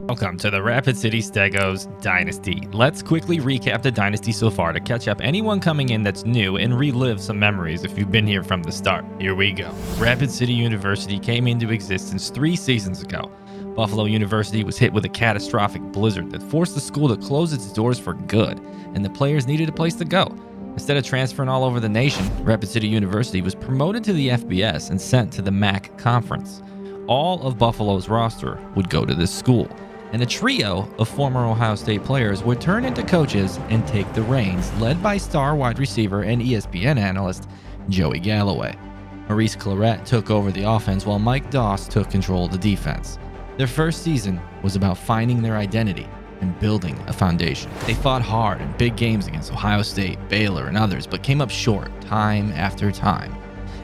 Welcome to the Rapid City Stegos Dynasty. Let's quickly recap the Dynasty so far to catch up anyone coming in that's new and relive some memories if you've been here from the start. Here we go. Rapid City University came into existence 3 seasons ago. Buffalo University was hit with a catastrophic blizzard that forced the school to close its doors for good, and the players needed a place to go. Instead of transferring all over the nation, Rapid City University was promoted to the FBS and sent to the MAC Conference. All of Buffalo's roster would go to this school, and a trio of former Ohio State players would turn into coaches and take the reins, led by star wide receiver and ESPN analyst Joey Galloway. Maurice Clarett took over the offense while Mike Doss took control of the defense. Their first season was about finding their identity and building a foundation. They fought hard in big games against Ohio State, Baylor, and others, but came up short time after time.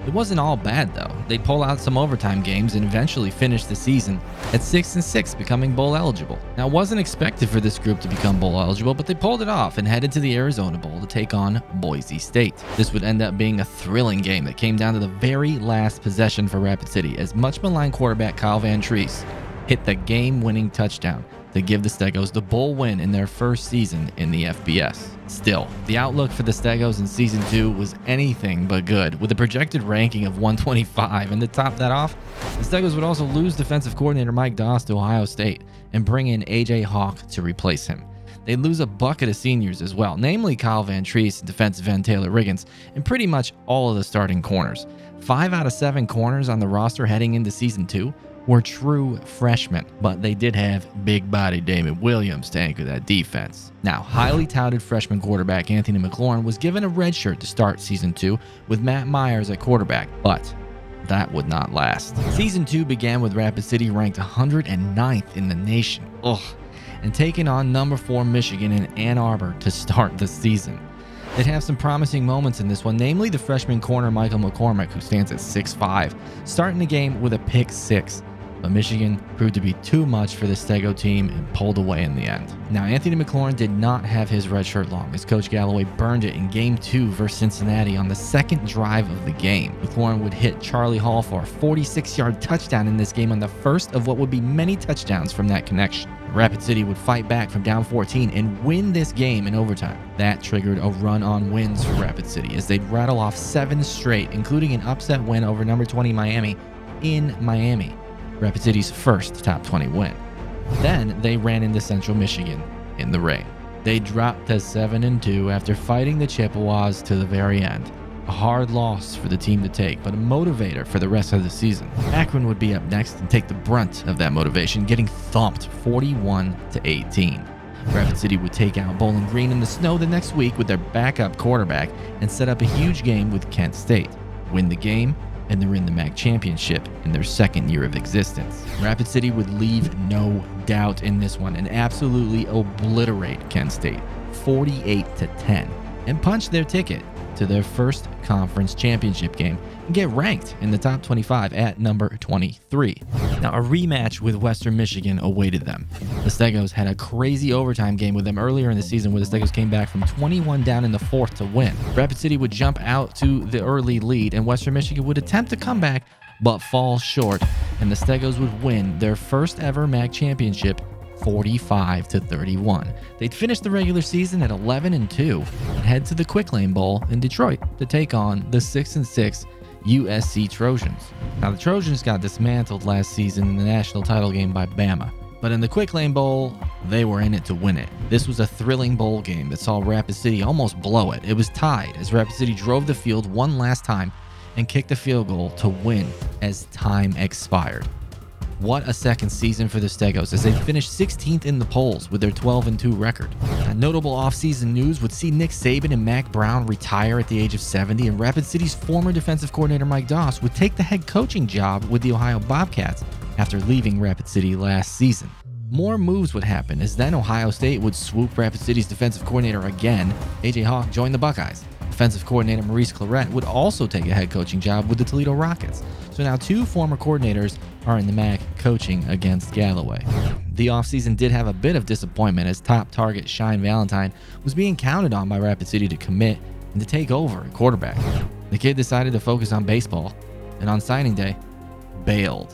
It wasn't all bad though. They'd pull out some overtime games and eventually finish the season at 6-6, becoming bowl eligible. Now, it wasn't expected for this group to become bowl eligible, but they pulled it off and headed to the Arizona Bowl to take on Boise State. This would end up being a thrilling game that came down to the very last possession for Rapid City as much maligned quarterback Kyle Van Treese hit the game-winning touchdown to give the Stegos the bowl win in their first season in the FBS. Still, the outlook for the Stegos in Season 2 was anything but good, with a projected ranking of 125, and to top that off, the Stegos would also lose defensive coordinator Mike Doss to Ohio State and bring in A.J. Hawk to replace him. They'd lose a bucket of seniors as well, namely Kyle Van Treese and defensive end Taylor Riggins, and pretty much all of the starting corners. 5 out of 7 corners on the roster heading into Season 2 were true freshmen, but they did have big-body Damon Williams to anchor that defense. Now, highly touted freshman quarterback Anthony McLaurin was given a red shirt to start Season 2 with Matt Myers at quarterback, but that would not last. Season 2 began with Rapid City ranked 109th in the nation, and taking on number 4 Michigan in Ann Arbor to start the season. They'd have some promising moments in this one, namely the freshman corner Michael McCormick, who stands at 6'5", starting the game with a pick 6. But Michigan proved to be too much for the Stego team and pulled away in the end. Now, Anthony McLaurin did not have his red shirt long, as Coach Galloway burned it in Game 2 versus Cincinnati on the second drive of the game. McLaurin would hit Charlie Hall for a 46-yard touchdown in this game on the first of what would be many touchdowns from that connection. Rapid City would fight back from down 14 and win this game in overtime. That triggered a run on wins for Rapid City as they'd rattle off 7 straight, including an upset win over number 20 Miami in Miami, Rapid City's first top 20 win. Then they ran into Central Michigan in the rain. They dropped to 7-2 after fighting the Chippewas to the very end. A hard loss for the team to take, but a motivator for the rest of the season. Akron would be up next and take the brunt of that motivation, getting thumped 41-18. Rapid City would take out Bowling Green in the snow the next week with their backup quarterback and set up a huge game with Kent State. Win the game, and they're in the MAC Championship in their second year of existence. Rapid City would leave no doubt in this one and absolutely obliterate Kent State 48-10 and punch their ticket to their first conference championship game and get ranked in the top 25 at number 23. Now, a rematch with Western Michigan awaited them. The Stegos had a crazy overtime game with them earlier in the season where the Stegos came back from 21 down in the fourth to win. Rapid City would jump out to the early lead and Western Michigan would attempt to come back but fall short, and the Stegos would win their first ever MAC championship 45-31. They'd finish the regular season at 11-2 and head to the Quick Lane Bowl in Detroit to take on the 6-6 USC Trojans. Now, the Trojans got dismantled last season in the national title game by Bama, but in the Quick Lane Bowl, they were in it to win it. This was a thrilling bowl game that saw Rapid City almost blow it. It was tied as Rapid City drove the field one last time and kicked a field goal to win as time expired. What a second season for the Stegos as they finished 16th in the polls with their 12-2 record. Notable offseason news would see Nick Saban and Mac Brown retire at the age of 70, and Rapid City's former defensive coordinator Mike Doss would take the head coaching job with the Ohio Bobcats after leaving Rapid City last season. More moves would happen as then Ohio State would swoop Rapid City's defensive coordinator again. A.J. Hawk joined the Buckeyes. Defensive coordinator Maurice Clarett would also take a head coaching job with the Toledo Rockets. So now 2 former coordinators are in the MAC coaching against Galloway. The offseason did have a bit of disappointment as top target Shine Valentine was being counted on by Rapid City to commit and to take over at quarterback. The kid decided to focus on baseball and on signing day, bailed.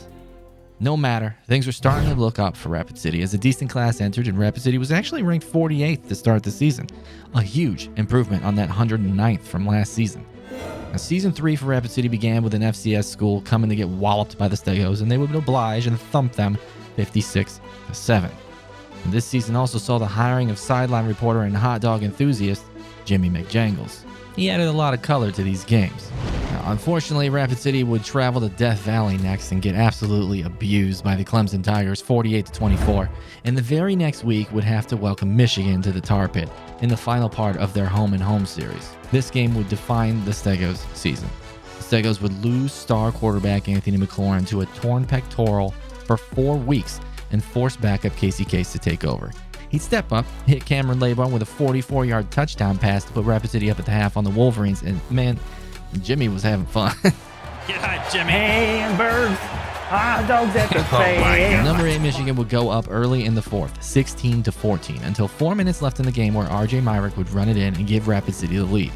No matter, things were starting to look up for Rapid City as a decent class entered, and Rapid City was actually ranked 48th to start the season, a huge improvement on that 109th from last season. Now, Season 3 for Rapid City began with an FCS school coming to get walloped by the Stegos, and they would oblige and thump them 56-7. And this season also saw the hiring of sideline reporter and hot dog enthusiast Jimmy McJangles. He added a lot of color to these games. Now, unfortunately, Rapid City would travel to Death Valley next and get absolutely abused by the Clemson Tigers 48-24, and the very next week would have to welcome Michigan to the Tar Pit in the final part of their home-and-home series. This game would define the Stegos season. The Stegos would lose star quarterback Anthony McLaurin to a torn pectoral for 4 weeks and force backup Casey Case to take over. He'd step up, hit Cameron Laybon with a 44-yard touchdown pass to put Rapid City up at the half on the Wolverines, and man, Jimmy was having fun. Get hot, Jimmy. Hamburgers, hot dogs at the fan. Number 8 Michigan would go up early in the fourth, 16-14, until 4 minutes left in the game where RJ Myrick would run it in and give Rapid City the lead.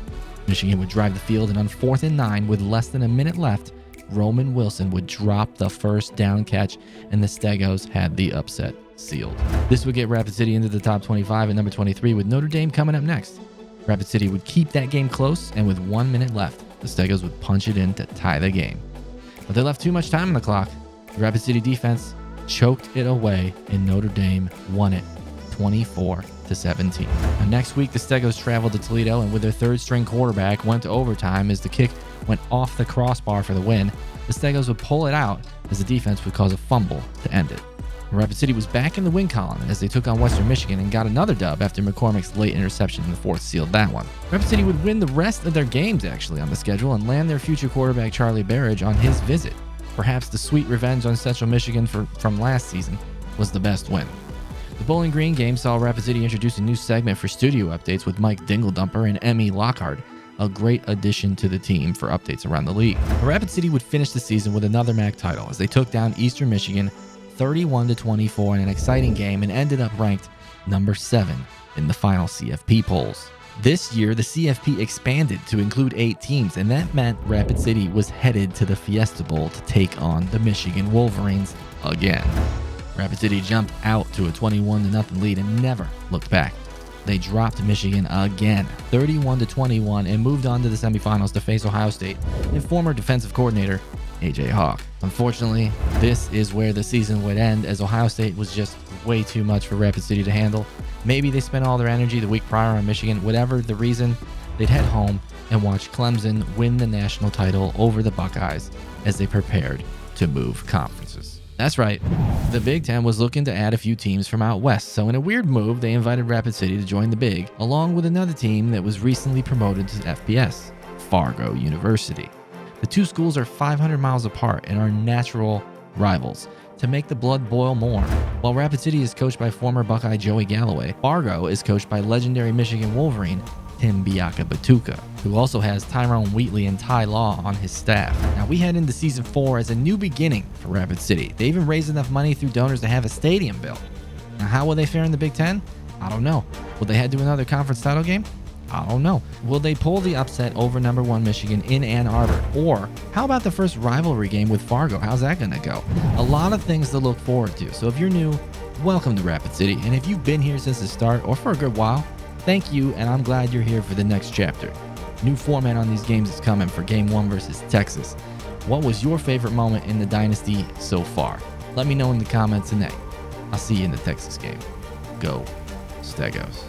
Michigan would drive the field, and on 4th and 9 with less than a minute left, Roman Wilson would drop the first down catch, and the Stegos had the upset sealed. This would get Rapid City into the top 25 at number 23 with Notre Dame coming up next. Rapid City would keep that game close, and with 1 minute left, the Stegos would punch it in to tie the game. But they left too much time on the clock. The Rapid City defense choked it away, and Notre Dame won it 24-17. Now, next week, the Stegos traveled to Toledo, and with their third-string quarterback, went to overtime as the kick went off the crossbar for the win. The Stegos would pull it out as the defense would cause a fumble to end it. Rapid City was back in the win column as they took on Western Michigan and got another dub after McCormick's late interception in the fourth sealed that one. Rapid City would win the rest of their games actually on the schedule and land their future quarterback Charlie Barrage on his visit. Perhaps the sweet revenge on Central Michigan from last season was the best win. The Bowling Green game saw Rapid City introduce a new segment for studio updates with Mike Dingledumper and Emmy Lockhart, a great addition to the team for updates around the league. Rapid City would finish the season with another MAC title as they took down Eastern Michigan 31-24 in an exciting game and ended up ranked number 7 in the final CFP polls. This year, the CFP expanded to include 8 teams, and that meant Rapid City was headed to the Fiesta Bowl to take on the Michigan Wolverines again. Rapid City jumped out to a 21-0 lead and never looked back. They dropped Michigan again, 31-21, and moved on to the semifinals to face Ohio State and former defensive coordinator A.J. Hawk. Unfortunately, this is where the season would end as Ohio State was just way too much for Rapid City to handle. Maybe they spent all their energy the week prior on Michigan. Whatever the reason, they'd head home and watch Clemson win the national title over the Buckeyes as they prepared to move conferences. That's right, the Big Ten was looking to add a few teams from out west, so in a weird move, they invited Rapid City to join the Big, along with another team that was recently promoted to FBS, Fargo University. The two schools are 500 miles apart and are natural rivals to make the blood boil more. While Rapid City is coached by former Buckeye Joey Galloway, Fargo is coached by legendary Michigan Wolverine Tim Biaka-Batuka, who also has Tyrone Wheatley and Ty Law on his staff. Now, we head into Season 4 as a new beginning for Rapid City. They even raised enough money through donors to have a stadium built. Now, how will they fare in the Big Ten? I don't know. Will they head to another conference title game? I don't know. Will they pull the upset over number 1 Michigan in Ann Arbor? Or how about the first rivalry game with Fargo? How's that going to go? A lot of things to look forward to. So if you're new, welcome to Rapid City. And if you've been here since the start or for a good while, thank you, and I'm glad you're here for the next chapter. New format on these games is coming for Game 1 versus Texas. What was your favorite moment in the Dynasty so far? Let me know in the comments today. I'll see you in the Texas game. Go Stegos.